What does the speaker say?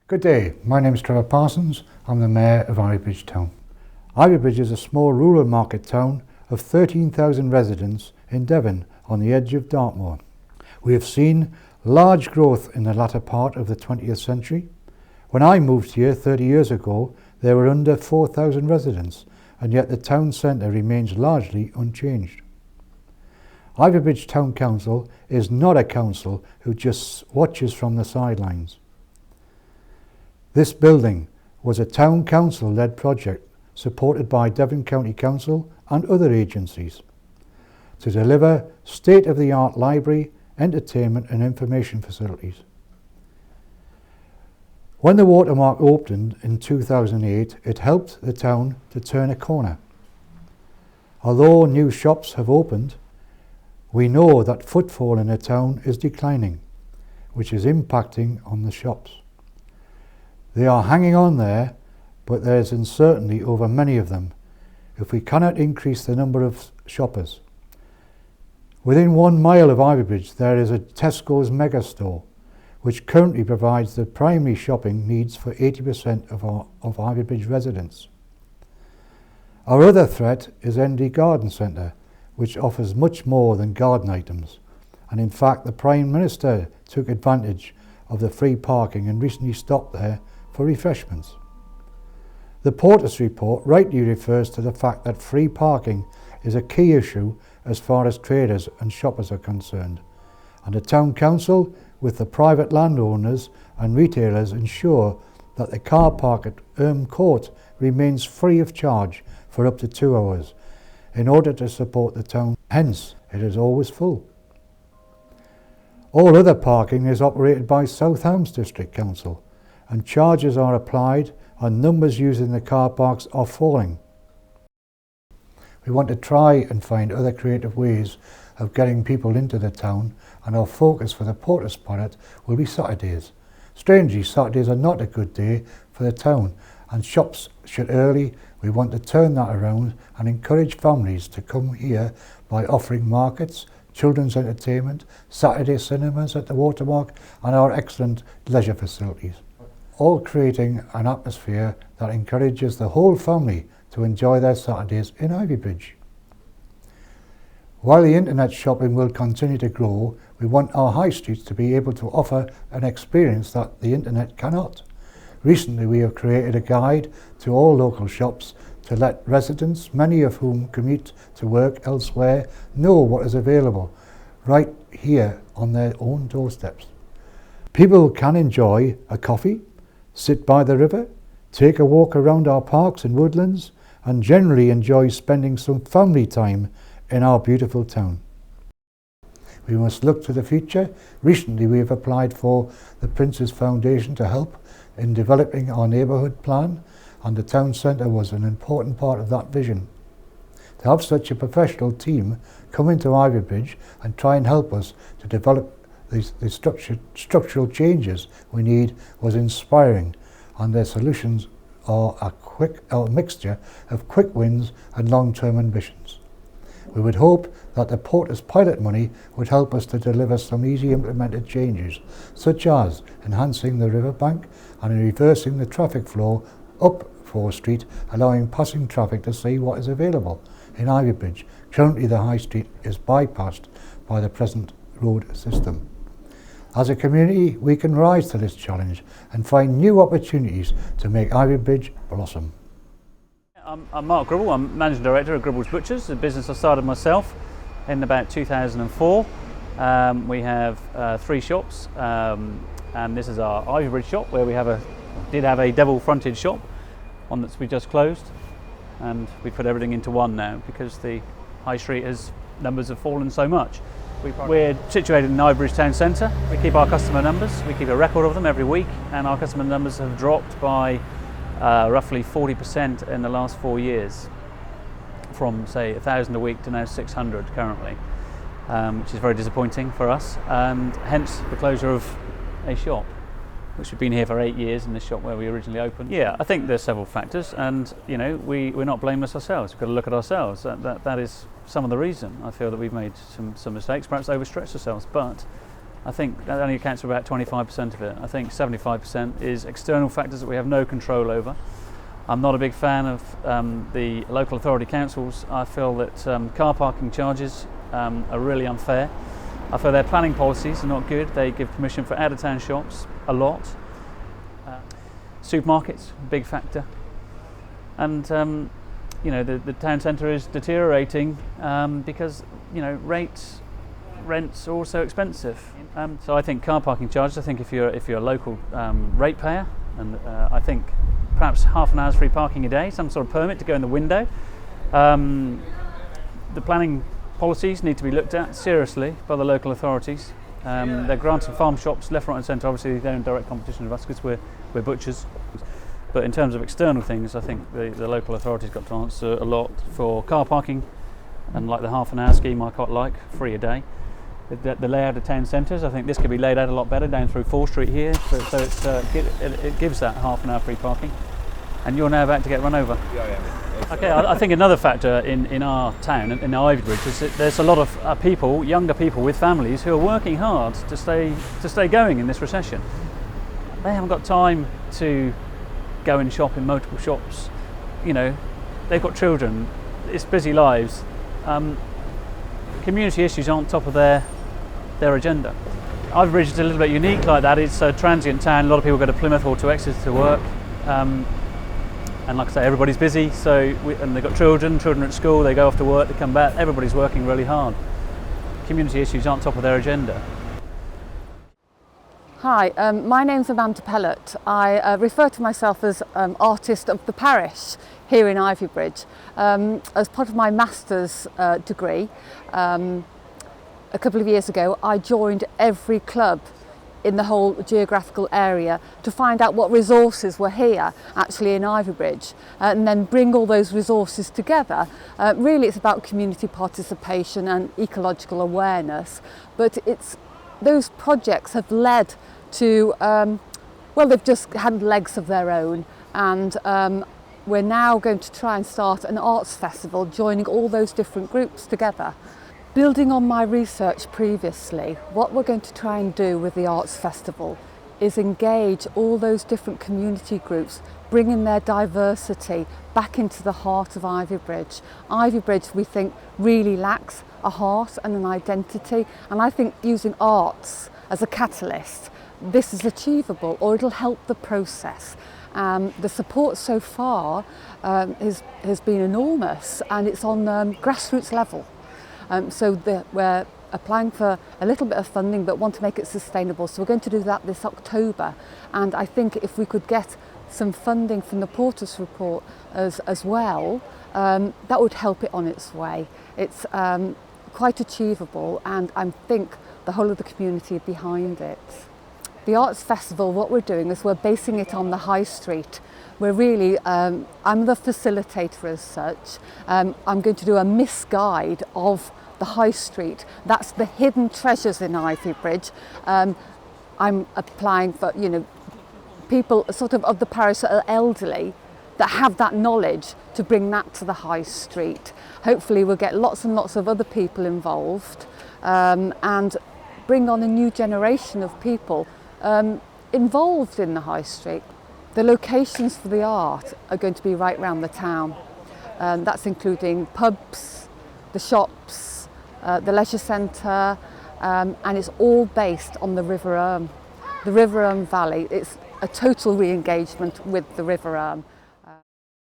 Good day, my name is Trevor Parsons. I'm the Mayor of Ivybridge Town. Ivybridge is a small rural market town of 13,000 residents in Devon on the edge of Dartmoor. We have seen large growth in the latter part of the 20th century. When I moved here 30 years ago, there were under 4,000 residents, and yet the town centre remains largely unchanged. Ivybridge Town Council is not a council who just watches from the sidelines. This building was a town council-led project supported by Devon County Council and other agencies to deliver state-of-the-art library, entertainment and information facilities. When the Watermark opened in 2008, it helped the town to turn a corner. Although new shops have opened, we know that footfall in the town is declining, which is impacting on the shops. They are hanging on there, but there is uncertainty over many of them if we cannot increase the number of shoppers. Within 1 mile of Ivybridge there is a Tesco's mega store, which currently provides the primary shopping needs for 80% of Ivybridge residents. Our other threat is ND Garden Centre, which offers much more than garden items, and in fact the Prime Minister took advantage of the free parking and recently stopped there for refreshments. The Portas report rightly refers to the fact that free parking is a key issue as far as traders and shoppers are concerned, and the Town Council with the private landowners and retailers ensure that the car park at Court remains free of charge for up to 2 hours in order to support the town, hence it is always full. All other parking is operated by South Hams District Council, and charges are applied and numbers using the car parks are falling. We want to try and find other creative ways of getting people into the town, and our focus for the Portas product will be Saturdays. Strangely, Saturdays are not a good day for the town and shops shut early. We want to turn that around and encourage families to come here by offering markets, children's entertainment, Saturday cinemas at the Watermark and our excellent leisure facilities, all creating an atmosphere that encourages the whole family to enjoy their Saturdays in Ivybridge. While the internet shopping will continue to grow, we want our high streets to be able to offer an experience that the internet cannot. Recently we have created a guide to all local shops to let residents, many of whom commute to work elsewhere, know what is available right here on their own doorsteps. People can enjoy a coffee, sit by the river, take a walk around our parks and woodlands, and generally enjoy spending some family time in our beautiful town. We must look to the future. Recently we have applied for the Prince's Foundation to help in developing our neighbourhood plan, and the town centre was an important part of that vision. To have such a professional team come into Ivybridge and try and help us to develop the structural changes we need was inspiring, and their solutions are a mixture of quick wins and long-term ambitions. We would hope that the Portas pilot money would help us to deliver some easy implemented changes, such as enhancing the riverbank and reversing the traffic flow up 4th Street, allowing passing traffic to see what is available in Ivybridge. Currently the High Street is bypassed by the present road system. As a community, we can rise to this challenge and find new opportunities to make Ivybridge blossom. I'm Mark Gribble. I'm Managing Director of Gribble's Butchers, a business I started myself in about 2004. We have 3 shops, and this is our Ivybridge shop, where we did have a double fronted shop, one that's we just closed, and we put everything into one now because the High Street numbers have fallen so much. We're situated in Ivybridge Town Centre. We keep our customer numbers, we keep a record of them every week, and our customer numbers have dropped by roughly 40% in the last 4 years, from say 1,000 a week to now 600 currently, which is very disappointing for us, and hence the closure of a shop, which we've been here for 8 years in this shop where we originally opened. Yeah, I think there's several factors, and you know, we're not blameless ourselves. We've got to look at ourselves. That is some of the reason. I feel that we've made some mistakes, perhaps overstretched ourselves, but I think that only accounts for about 25% of it. I think 75% is external factors that we have no control over. I'm not a big fan of the local authority councils. I feel that car parking charges are really unfair. I feel their planning policies are not good. They give permission for out-of-town shops a lot. Supermarkets, big factor. And you know, the town centre is deteriorating because, you know, rents are also expensive. So I think car parking charges, I think if you're a local ratepayer, and I think perhaps half an hour's free parking a day, some sort of permit to go in the window. The planning policies need to be looked at seriously by the local authorities. They're granting farm shops left, right and centre. Obviously they're in direct competition with us because we're butchers. But in terms of external things, I think the local authorities got to answer a lot for car parking, and like the half an hour scheme I quite like, free a day. The layout of town centres, I think this could be laid out a lot better down through 4th Street here, so it gives that half an hour free parking. And you're now about to get run over. Yeah. Okay, I think another factor in our town, in Ivybridge, is that there's a lot of people, younger people with families, who are working hard to stay going in this recession. They haven't got time to go and shop in multiple shops. You know, they've got children. It's busy lives. Community issues aren't top of their agenda. Ivybridge is a little bit unique like that. It's a transient town. A lot of people go to Plymouth or to Exeter to work. And like I say, everybody's busy, and they've got children at school, they go off to work, they come back, everybody's working really hard. Community issues aren't top of their agenda. Hi, my name's Amanda Pellett. I refer to myself as artist of the parish here in Ivybridge. As part of my master's degree, a couple of years ago, I joined every club in the whole geographical area to find out what resources were here actually in Ivybridge, and then bring all those resources together. Really it's about community participation and ecological awareness, but those projects have led to, well, they've just had legs of their own, and we're now going to try and start an arts festival joining all those different groups together. Building on my research previously, what we're going to try and do with the Arts Festival is engage all those different community groups, bringing their diversity back into the heart of Ivybridge. Ivybridge, we think, really lacks a heart and an identity, and I think using arts as a catalyst, this is achievable, or it'll help the process. The support so far has been enormous, and it's on grassroots level. So we're applying for a little bit of funding but want to make it sustainable. So we're going to do that this October. And I think if we could get some funding from the Portas report as well, that would help it on its way. It's quite achievable, and I think the whole of the community are behind it. The Arts Festival, what we're doing is we're basing it on the High Street. We're really, I'm the facilitator as such. I'm going to do a misguide of the High Street. That's the hidden treasures in Ivybridge. I'm applying for, you know, people sort of the parish that are elderly, that have that knowledge, to bring that to the High Street. Hopefully we'll get lots and lots of other people involved, and bring on a new generation of people involved in the High Street. The locations for the art are going to be right around the town. That's including pubs, the shops, the leisure centre, and it's all based on the River Valley. It's a total re-engagement with the River